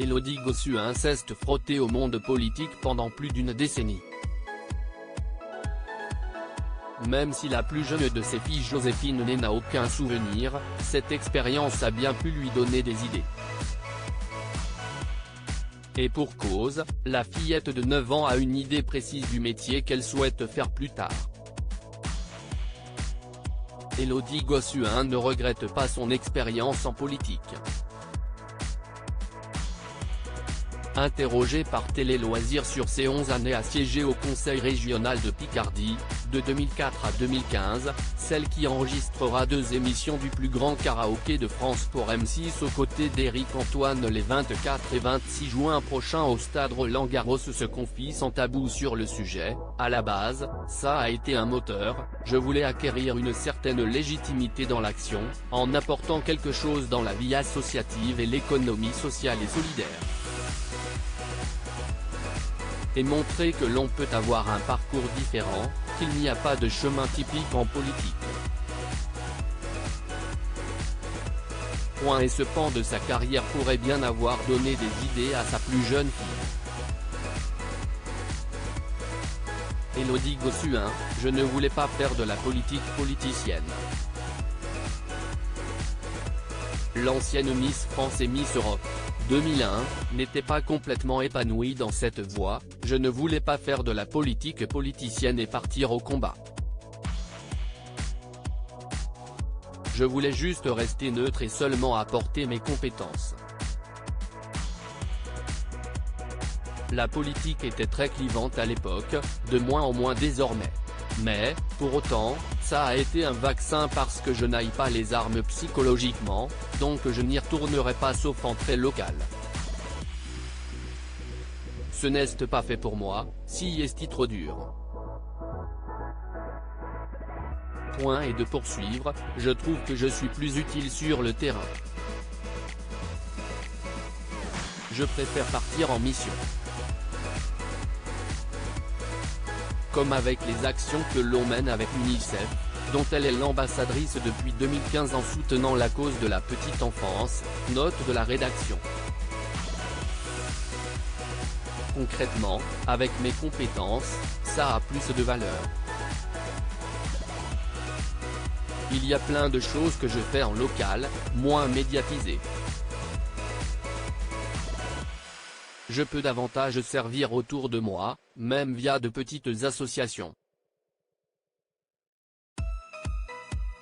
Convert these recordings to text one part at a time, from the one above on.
Élodie Gossuin s'est frottée au monde politique pendant plus d'une décennie. Même si la plus jeune de ses filles Joséphine n'a aucun souvenir, cette expérience a bien pu lui donner des idées. Et pour cause, la fillette de 9 ans a une idée précise du métier qu'elle souhaite faire plus tard. Élodie Gossuin ne regrette pas son expérience en politique. Interrogée par Télé Loisirs sur ses 11 années à siéger au Conseil régional de Picardie, de 2004 à 2015, celle qui enregistrera 2 émissions du plus grand karaoké de France pour M6 aux côtés d'Éric Antoine les 24 et 26 juin prochains au stade Roland-Garros se confie sans tabou sur le sujet. À la base, ça a été un moteur, je voulais acquérir une certaine légitimité dans l'action, en apportant quelque chose dans la vie associative et l'économie sociale et solidaire. Et montrer que l'on peut avoir un parcours différent, qu'il n'y a pas de chemin typique en politique. Et ce pan de sa carrière pourrait bien avoir donné des idées à sa plus jeune fille. Élodie Gossuin, je ne voulais pas faire de la politique politicienne. L'ancienne Miss France et Miss Europe 2001, n'était pas complètement épanouie dans cette voie, je ne voulais pas faire de la politique politicienne et partir au combat. Je voulais juste rester neutre et seulement apporter mes compétences. La politique était très clivante à l'époque, de moins en moins désormais. Mais, pour autant, ça a été un vaccin parce que je n'aille pas les armes psychologiquement, donc je n'y retournerai pas sauf en très local. Ce n'est pas fait pour moi, si est trop dur. Et de poursuivre, je trouve que je suis plus utile sur le terrain. Je préfère partir en mission. Comme avec les actions que l'on mène avec l'UNICEF, dont elle est l'ambassadrice depuis 2015 en soutenant la cause de la petite enfance, note de la rédaction. Concrètement, avec mes compétences, ça a plus de valeur. Il y a plein de choses que je fais en local, moins médiatisées. Je peux davantage servir autour de moi, même via de petites associations.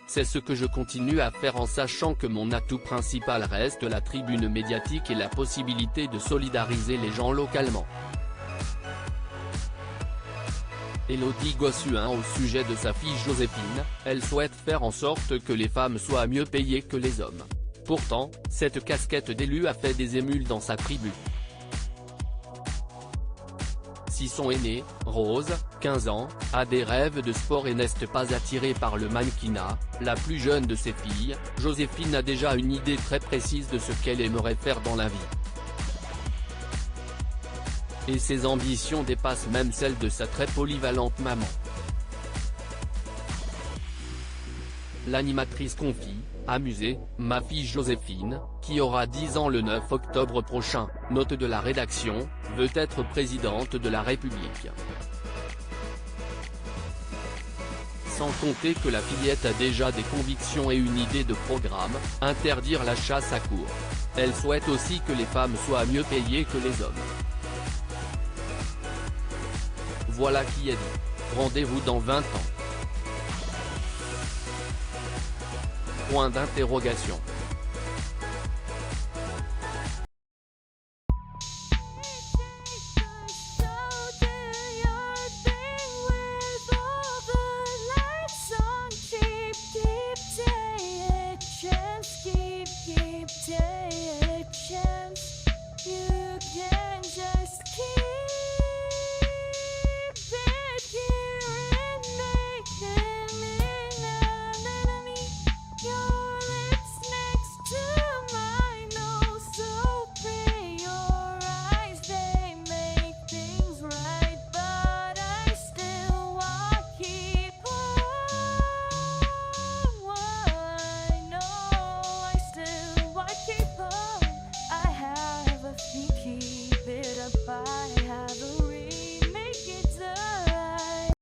C'est ce que je continue à faire en sachant que mon atout principal reste la tribune médiatique et la possibilité de solidariser les gens localement. Élodie Gossuin au sujet de sa fille Joséphine, elle souhaite faire en sorte que les femmes soient mieux payées que les hommes. Pourtant, cette casquette d'élu a fait des émules dans sa tribu. Si son aînée, Rose, 15 ans, a des rêves de sport et n'est pas attirée par le mannequinat, la plus jeune de ses filles, Joséphine a déjà une idée très précise de ce qu'elle aimerait faire dans la vie. Et ses ambitions dépassent même celles de sa très polyvalente maman. L'animatrice confie, amusée, ma fille Joséphine, qui aura 10 ans le 9 octobre prochain, note de la rédaction, veut être présidente de la République. Sans compter que la fillette a déjà des convictions et une idée de programme, interdire la chasse à courre. Elle souhaite aussi que les femmes soient mieux payées que les hommes. Voilà qui est dit. Rendez-vous dans 20 ans. Point d'interrogation.